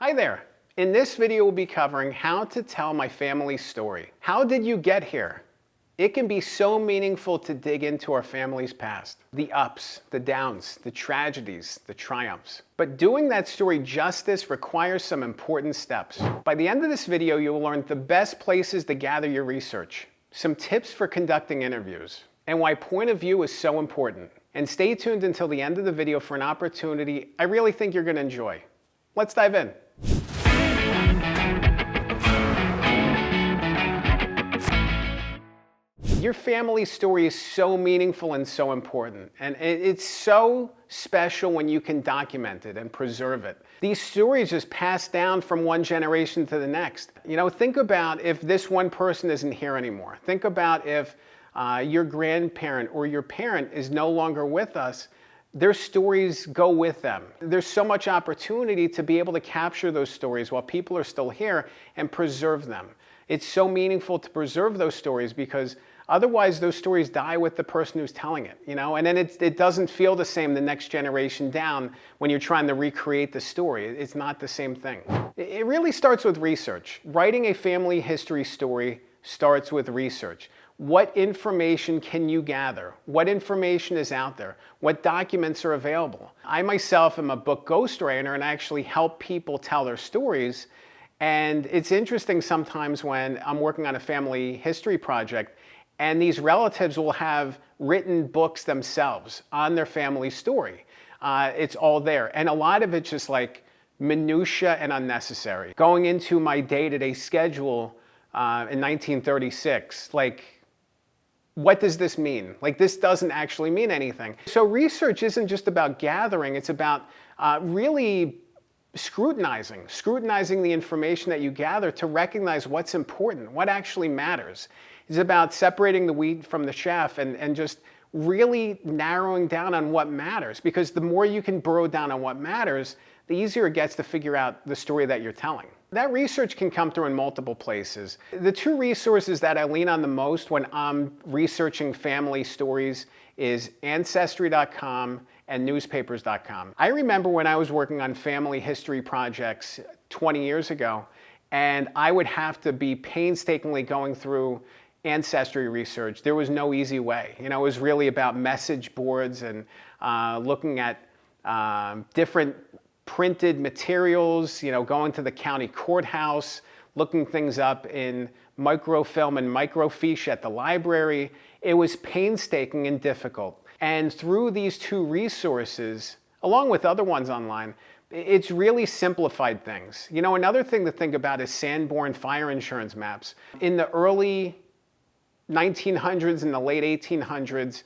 Hi there. In this video we'll be covering how to tell my family's story. How did you get here? It can be so meaningful to dig into our family's past. The ups, the downs, the tragedies, the triumphs. But doing that story justice requires some important steps. By the end of this video, you will learn the best places to gather your research, some tips for conducting interviews, and why point of view is so important. And stay tuned until the end of the video for an opportunity I really think you're going to enjoy. Let's dive in. Your family story is so meaningful and so important, and it's so special when you can document it and preserve it. These stories just pass down from one generation to the next. You know, think about if this one person isn't here anymore. Think about if your grandparent or your parent is no longer with us. Their stories go with them. There's so much opportunity to be able to capture those stories while people are still here and preserve them. It's so meaningful to preserve those stories because otherwise those stories die with the person who's telling it, you know, and then it doesn't feel the same the next generation down when you're trying to recreate the story. It's not the same thing. It really starts with research. Writing a family history story starts with research. What information can you gather? What information is out there? What documents are available? I myself am a book ghostwriter and I actually help people tell their stories. And it's interesting sometimes when I'm working on a family history project and these relatives will have written books themselves on their family story. It's all there. And a lot of it's just like minutia and unnecessary. Going into my day-to-day schedule in 1936, like, what does this mean? Like, this doesn't actually mean anything. So research isn't just about gathering, it's about really scrutinizing the information that you gather to recognize what's important, what actually matters. It's about separating the wheat from the chaff and just really narrowing down on what matters, because the more you can burrow down on what matters, the easier it gets to figure out the story that you're telling. That research can come through in multiple places. The two resources that I lean on the most when I'm researching family stories is Ancestry.com and newspapers.com. I remember when I was working on family history projects 20 years ago, and I would have to be painstakingly going through ancestry research. There was no easy way. You know, it was really about message boards and looking at different printed materials, you know, going to the county courthouse, looking things up in microfilm and microfiche at the library. It was painstaking and difficult. And through these two resources, along with other ones online, it's really simplified things. You know, another thing to think about is Sanborn fire insurance maps. In the early 1900s and the late 1800s,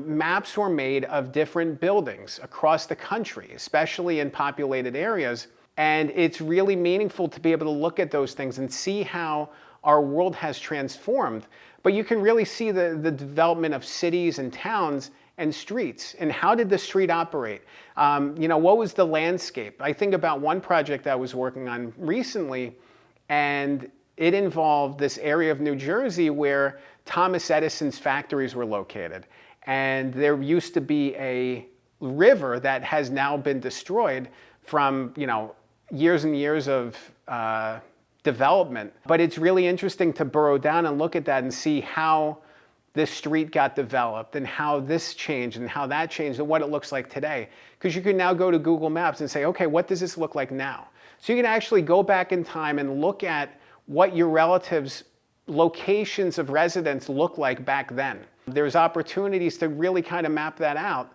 maps were made of different buildings across the country, especially in populated areas. And it's really meaningful to be able to look at those things and see how our world has transformed. But you can really see the development of cities and towns and streets. And how did the street operate? You know, what was the landscape? I think about one project I was working on recently, and it involved this area of New Jersey where Thomas Edison's factories were located. And there used to be a river that has now been destroyed from, you know, years and years of development. But it's really interesting to burrow down and look at that and see how this street got developed and how this changed and how that changed and what it looks like today. Because you can now go to Google Maps and say, okay, what does this look like now? So you can actually go back in time and look at what your relatives' locations of residence look like back then. There's opportunities to really kind of map that out,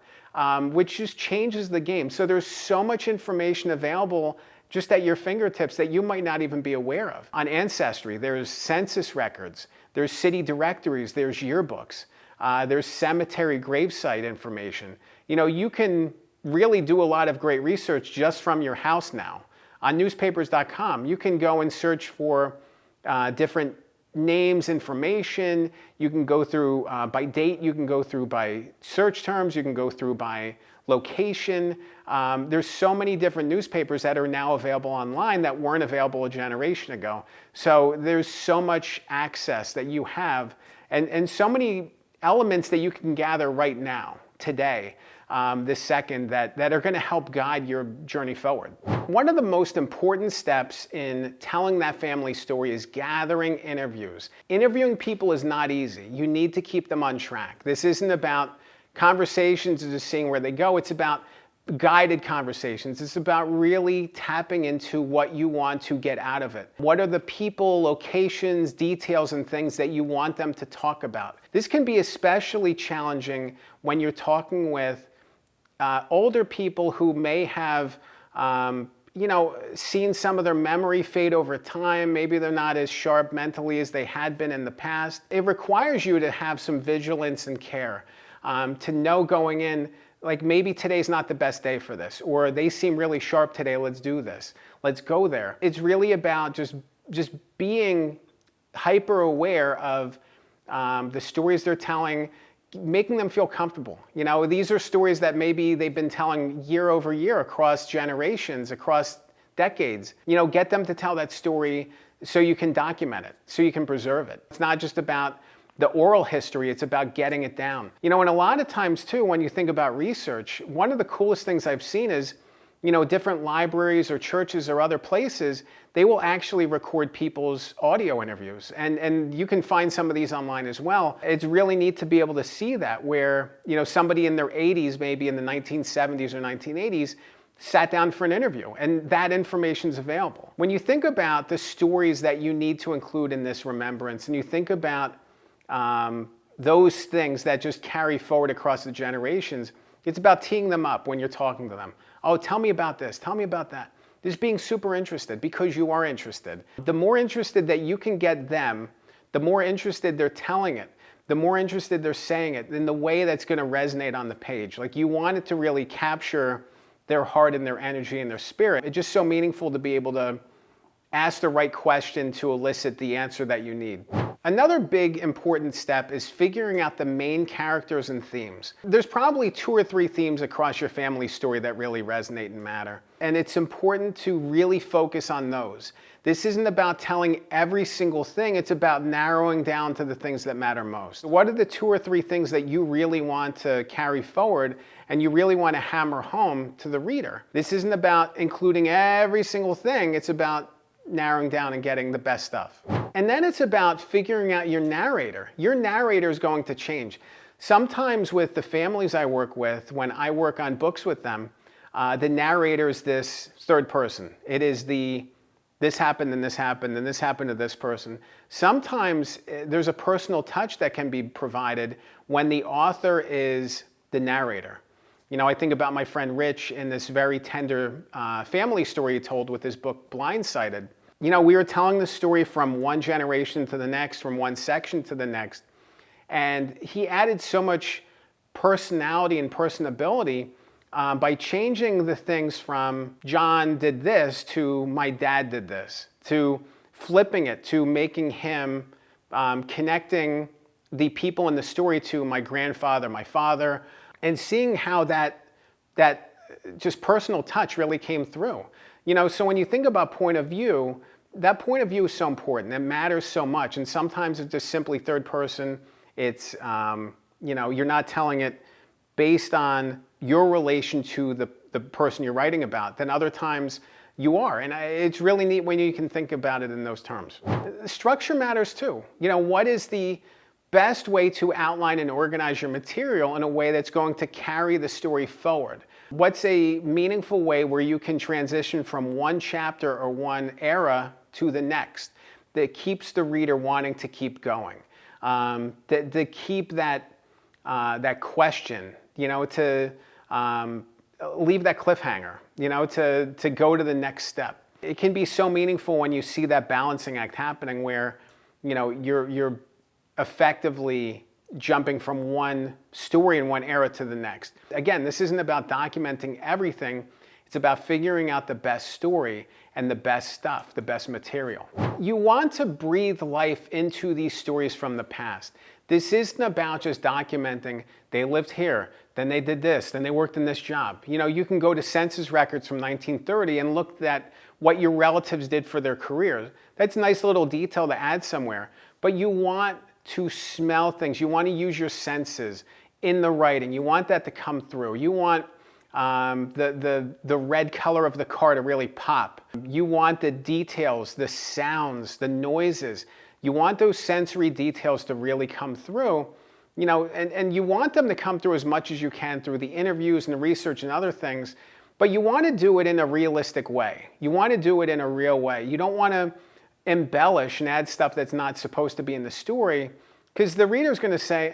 which just changes the game. So there's so much information available just at your fingertips that you might not even be aware of. On Ancestry, there's census records, there's city directories, there's yearbooks, there's cemetery gravesite information. You know, you can really do a lot of great research just from your house now. On newspapers.com, you can go and search for different names, information. You can go through by date, you can go through by search terms, you can go through by location. There's so many different newspapers that are now available online that weren't available a generation ago. So there's so much access that you have and so many elements that you can gather right now, today. this second that are going to help guide your journey forward. One of the most important steps in telling that family story is gathering interviews. Interviewing people is not easy. You need to keep them on track. This isn't about conversations and just seeing where they go. It's about guided conversations. It's about really tapping into what you want to get out of it. What are the people, locations, details, and things that you want them to talk about? This can be especially challenging when you're talking with older people who may have seen some of their memory fade over time. Maybe they're not as sharp mentally as they had been in the past. It requires you to have some vigilance and care, to know going in, like, maybe today's not the best day for this, or they seem really sharp today, let's do this. Let's go there. It's really about just being hyper aware of the stories they're telling, making them feel comfortable. These are stories that maybe they've been telling year over year across generations, across decades. Get them to tell that story so you can document it, so you can preserve it. It's not just about the oral history, it's about getting it down. And a lot of times too, when you think about research, one of the coolest things I've seen is, different libraries or churches or other places, they will actually record people's audio interviews. And you can find some of these online as well. It's really neat to be able to see that where, somebody in their 80s, maybe in the 1970s or 1980s, sat down for an interview, and that information is available. When you think about the stories that you need to include in this remembrance, and you think about those things that just carry forward across the generations, it's about teeing them up when you're talking to them. Oh, tell me about this, tell me about that. Just being super interested because you are interested. The more interested that you can get them, the more interested they're telling it, the more interested they're saying it in the way that's going to resonate on the page. Like, you want it to really capture their heart and their energy and their spirit. It's just so meaningful to be able to ask the right question to elicit the answer that you need. Another big important step is figuring out the main characters and themes. There's probably 2 or 3 themes across your family story that really resonate and matter. And it's important to really focus on those. This isn't about telling every single thing, it's about narrowing down to the things that matter most. What are the 2 or 3 things that you really want to carry forward and you really want to hammer home to the reader? This isn't about including every single thing, it's about narrowing down and getting the best stuff. And then it's about figuring out your narrator. Your narrator is going to change. Sometimes with the families I work with, when I work on books with them, the narrator is this third person. It is this happened and this happened and this happened to this person. Sometimes there's a personal touch that can be provided when the author is the narrator. I think about my friend Rich in this very tender family story he told with his book Blindsided. We were telling the story from one generation to the next, from one section to the next, and he added so much personality and personability by changing the things from John did this to my dad did this, to flipping it, to making him connecting the people in the story to my grandfather, my father, and seeing how that just personal touch really came through. So when you think about point of view, that point of view is so important. It matters so much. And sometimes it's just simply third person. It's, you're not telling it based on your relation to the person you're writing about. Then other times you are. And it's really neat when you can think about it in those terms. Structure matters too. What is the best way to outline and organize your material in a way that's going to carry the story forward? What's a meaningful way where you can transition from one chapter or one era to the next that keeps the reader wanting to keep going, to keep that question, to leave that cliffhanger, to go to the next step. It can be so meaningful when you see that balancing act happening where you're effectively jumping from one story in one era to the next. Again, this isn't about documenting everything. It's about figuring out the best story and the best stuff, the best material. You want to breathe life into these stories from the past. This isn't about just documenting, they lived here, then they did this, then they worked in this job. You can go to census records from 1930 and look at what your relatives did for their careers. That's a nice little detail to add somewhere. But you want to smell things. You want to use your senses in the writing. You want that to come through. You want the red color of the car to really pop. You want the details, the sounds, the noises. You want those sensory details to really come through, you know, and you want them to come through as much as you can through the interviews and the research and other things, but you want to do it in a realistic way. You want to do it in a real way. You don't want to embellish and add stuff that's not supposed to be in the story, because the reader's going to say,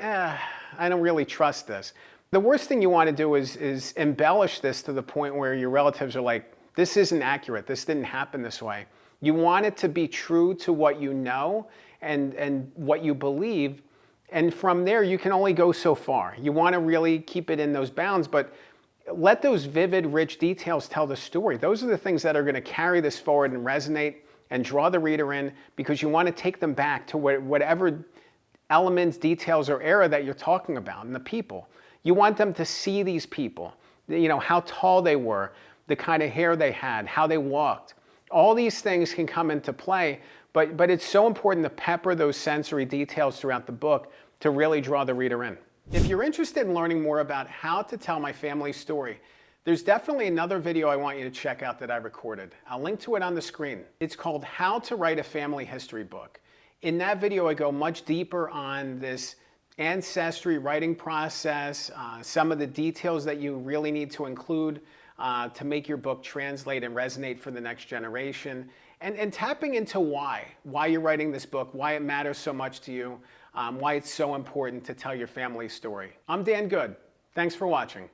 I don't really trust this. The worst thing you want to do is embellish this to the point where your relatives are like, this isn't accurate, this didn't happen this way. You want it to be true to what you know and what you believe, and from there you can only go so far. You want to really keep it in those bounds, but let those vivid, rich details tell the story. Those are the things that are going to carry this forward and resonate and draw the reader in, because you want to take them back to whatever elements, details, or era that you're talking about and the people. You want them to see these people, you know, how tall they were, the kind of hair they had, how they walked. All these things can come into play, but it's so important to pepper those sensory details throughout the book to really draw the reader in. If you're interested in learning more about how to tell my family story, there's definitely another video I want you to check out that I recorded. I'll link to it on the screen. It's called How to Write a Family History Book. In that video, I go much deeper on this ancestry writing process, some of the details that you really need to include to make your book translate and resonate for the next generation, and tapping into why you're writing this book, why it matters so much to you, why it's so important to tell your family story. I'm Dan Good. Thanks for watching.